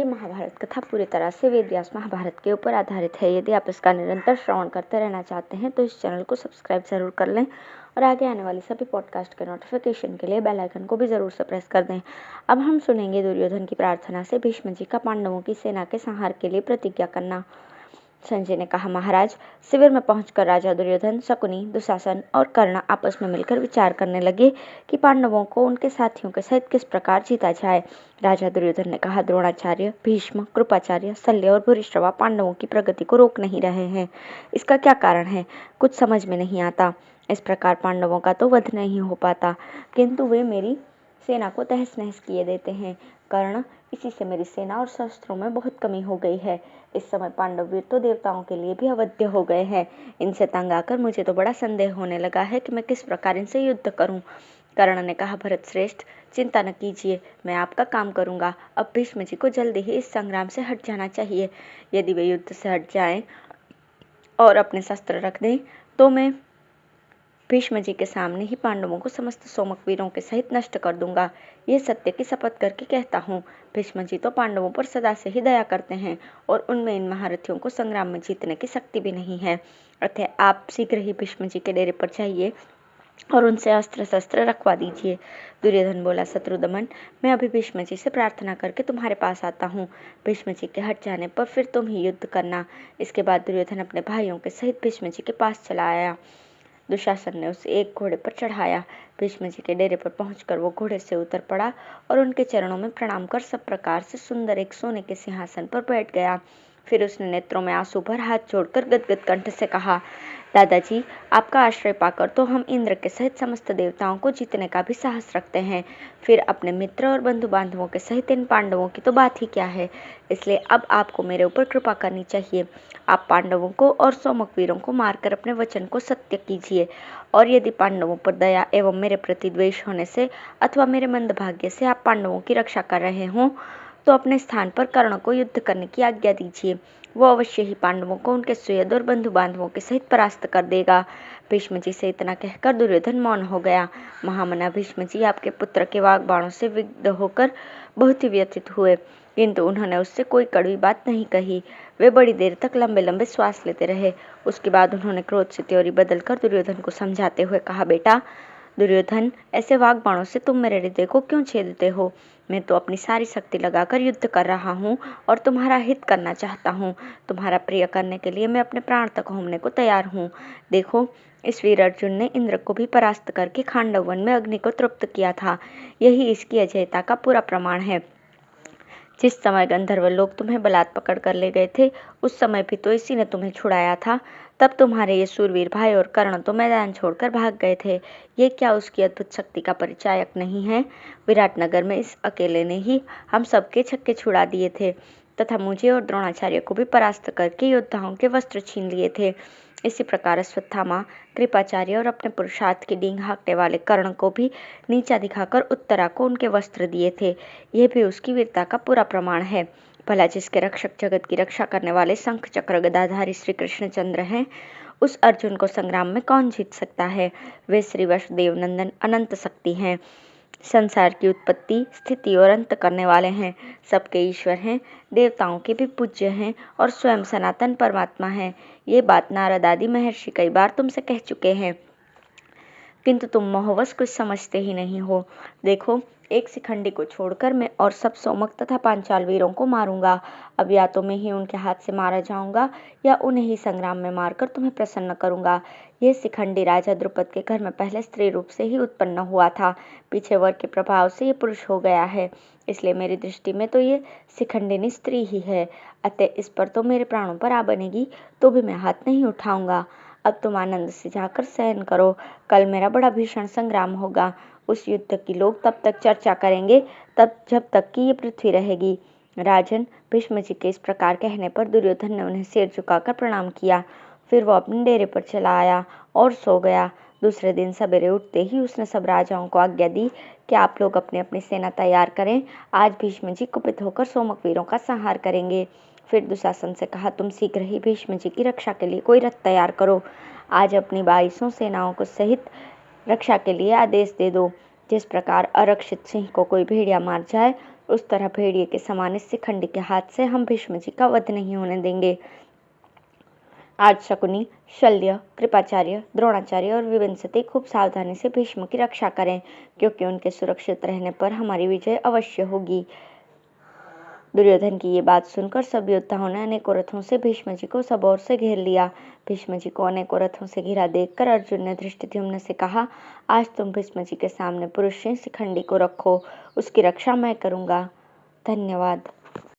ये महाभारत कथा पूरी तरह से वेद व्यास महाभारत के ऊपर आधारित है। यदि आप इसका निरंतर श्रवण करते रहना चाहते हैं तो इस चैनल को सब्सक्राइब जरूर कर लें और आगे आने वाली सभी पॉडकास्ट के नोटिफिकेशन के लिए बेल आइकन को भी जरूर से प्रेस कर दें। अब हम सुनेंगे दुर्योधन की प्रार्थना से भीष्म जी का पांडवों की सेना के संहार के लिए प्रतिज्ञा करना। संजय ने कहा, महाराज, शिविर में पहुंचकर राजा दुर्योधन, शकुनी, दुशासन और कर्ण आपस में मिलकर विचार करने लगे कि पांडवों को उनके साथियों के सहित किस प्रकार जीता जाए। राजा दुर्योधन ने कहा, द्रोणाचार्य, भीष्म, कृपाचार्य, शल्य और भूरिश्रवा पांडवों की प्रगति को रोक नहीं रहे हैं। इसका क्या कारण है? कुछ समझ में नहीं आता। इस प्रकार पांडवों का तो वध नहीं हो पाता, किंतु वे मेरी सेना को तहस नहस किए देते हैं। कर्ण, इसी से मेरी सेना और शस्त्रों में बहुत कमी हो गई है। इस समय पांडव वीर तो देवताओं के लिए भी अवध्य हो गए हैं। इनसे तंग आकर मुझे तो बड़ा संदेह होने लगा है कि मैं किस प्रकार इनसे युद्ध करूं। कर्ण ने कहा, भरत श्रेष्ठ, चिंता न कीजिए, मैं आपका काम करूंगा। अब भीष्म जी को जल्दी ही इस संग्राम से हट जाना चाहिए। यदि वे युद्ध से हट जाएं और अपने शस्त्र रख दें तो मैं भीष्म जी के सामने ही पांडवों को समस्त सोमक वीरों के सहित नष्ट कर दूंगा। यह सत्य की शपथ करके कहता हूँ। भीष्म जी तो पांडवों पर सदा से ही दया करते हैं और उनमें इन महारथियों को संग्राम में जीतने की शक्ति भी नहीं है। अतः आप शीघ्र ही भीष्म जी के डेरे पर जाइए और उनसे अस्त्र शस्त्र रखवा दीजिए। दुर्योधन बोला, शत्रुदमन, मैं अभी भीष्म जी से प्रार्थना करके तुम्हारे पास आता हूँ। भीष्म जी के हट जाने पर फिर तुम ही युद्ध करना। इसके बाद दुर्योधन अपने भाइयों के सहित भीष्म जी के पास चला आया। दुशासन ने उसे एक घोड़े पर चढ़ाया। भीष्म जी के डेरे पर पहुंचकर वो घोड़े से उतर पड़ा और उनके चरणों में प्रणाम कर सब प्रकार से सुंदर एक सोने के सिंहासन पर बैठ गया। फिर उसने नेत्रों में आंसू भर हाथ जोड़कर गदगद कंठ से कहा, दादाजी, आपका आश्रय पाकर तो हम इंद्र के सहित समस्त देवताओं को जीतने का भी साहस रखते हैं। फिर अपने मित्र और बंधु बांधवों के सहित इन पांडवों की तो बात ही क्या है। इसलिए अब आपको मेरे ऊपर कृपा करनी चाहिए। आप पांडवों को और सोमक वीरों को मारकर अपने वचन को सत्य कीजिए। और यदि पांडवों पर दया एवं मेरे प्रति द्वेष होने से अथवा मेरे मंदभाग्य से आप पांडवों की रक्षा कर रहे हों तो अपने स्थान पर कर्ण को युद्ध करने की आज्ञा दीजिए। वो अवश्य ही पांडवों को उनके सुहृद और बंधु बांधवों के सहित परास्त कर देगा। भीष्म जी से इतना कहकर दुर्योधन मौन हो गया। महामना भीष्म जी आपके पुत्र के वाग बाणों से विग्ध होकर बहुत ही व्यथित हुए, किंतु उन्होंने उससे कोई कड़वी बात नहीं कही। वे बड़ी देर तक लंबे लंबे श्वास लेते रहे। उसके बाद उन्होंने क्रोध से त्योरी बदलकर दुर्योधन को समझाते हुए कहा, बेटा दुर्योधन, ऐसे वाग बाणों से तुम मेरे हृदय को क्यों छेदते हो? मैं तो अपनी सारी शक्ति लगाकर युद्ध कर रहा हूँ और तुम्हारा हित करना चाहता हूँ। तुम्हारा प्रिय करने के लिए मैं अपने प्राण तक होने को तैयार हूँ। देखो, इस वीर अर्जुन ने इंद्र को भी परास्त करके खांडव वन में अग्नि को तृप्त किया था। यही इसकी अजयता का पूरा प्रमाण है। जिस समय गंधर्व लोग तुम्हें बलात् पकड़ कर ले गए थे, उस समय भी तो इसी ने तुम्हें छुड़ाया था। तब तुम्हारे ये सूरवीर भाई और कर्ण तो मैदान छोड़कर भाग गए थे। ये क्या उसकी अद्भुत शक्ति का परिचायक नहीं है? विराटनगर में इस अकेले ने ही हम सबके छक्के छुड़ा दिए थे तथा मुझे और द्रोणाचार्य को भी परास्त करके योद्धाओं के वस्त्र छीन लिए थे। इसी प्रकार अश्वत्थामा, कृपाचार्य और अपने पुरुषार्थ की डींग हाँकने वाले कर्ण को भी नीचा दिखाकर उत्तरा को उनके वस्त्र दिए थे। यह भी उसकी वीरता का पूरा प्रमाण है। भला जिसके रक्षक जगत की रक्षा करने वाले शंख चक्र गदाधारी श्री कृष्णचंद्र हैं, उस अर्जुन को संग्राम में कौन जीत सकता है? वे श्री वसुदेव नंदन अनंत शक्ति हैं, संसार की उत्पत्ति, स्थिति और अंत करने वाले हैं, सबके ईश्वर हैं, देवताओं के भी पूज्य हैं और स्वयं सनातन परमात्मा हैं। ये बात नारद आदि महर्षि कई बार तुमसे कह चुके हैं, किंतु तुम मोहवश कुछ समझते ही नहीं हो। देखो, एक शिखंडी को छोड़कर मैं और सब सोमक तथा पांचाल वीरों को मारूंगा। अब या तो मैं ही उनके हाथ से मारा जाऊंगा या उन्हें ही संग्राम में मारकर तुम्हें प्रसन्न करूंगा। यह शिखंडी राजा द्रुपद के घर में पहले स्त्री रूप से ही उत्पन्न हुआ था, पीछे वर के प्रभाव से ये पुरुष हो गया है। इसलिए मेरी दृष्टि में तो ये शिखंडिनी स्त्री ही है। अतः इस पर तो मेरे प्राणों पर आ बनेगी तो भी मैं हाथ नहीं उठाऊंगा। अब तुम आनंद से जाकर शयन करो। कल मेरा बड़ा भीषण संग्राम होगा। उस युद्ध की लोग तब तक चर्चा करेंगे जब तक कि ये पृथ्वी रहेगी। राजन, भीष्म जी के इस प्रकार कहने पर दुर्योधन ने उन्हें सिर झुकाकर प्रणाम किया। फिर वो अपने डेरे पर चला आया और सो गया। दूसरे दिन सवेरे उठते ही उसने सब राजाओं को आज्ञा दी कि आप लोग अपनी अपनी सेना तैयार करें। आज भीष्म जी कुपित होकर सोमक वीरों का संहार करेंगे। फिर दुशासन से कहा, तुम शीघ्र ही भीष्म जी की रक्षा के लिए कोई रथ तैयार करो। आज अपनी 22 सेनाओं को सहित रक्षा के लिए आदेश दे दो। जिस प्रकार अरक्षित सिंह को कोई भेड़िया मार जाए, उस तरह भेड़िए के समान इस शिखंडी के हाथ से हम भीष्म जी का वध नहीं होने देंगे। आज शकुनी, शल्य, कृपाचार्य, द्रोणाचार्य और विवंसती खूब सावधानी से भीष्म की रक्षा करें, क्योंकि उनके सुरक्षित रहने पर हमारी विजय अवश्य होगी। दुर्योधन की ये बात सुनकर सब योद्धाओं ने अनेकों रथों से भीष्म जी को सब ओर से घेर लिया। भीष्म जी को अनेकों रथों से घिरा देखकर अर्जुन ने धृष्टद्युम्न से कहा, आज तुम भीष्म जी के सामने पुरुष सिंह शिखंडी को रखो, उसकी रक्षा मैं करूंगा। धन्यवाद।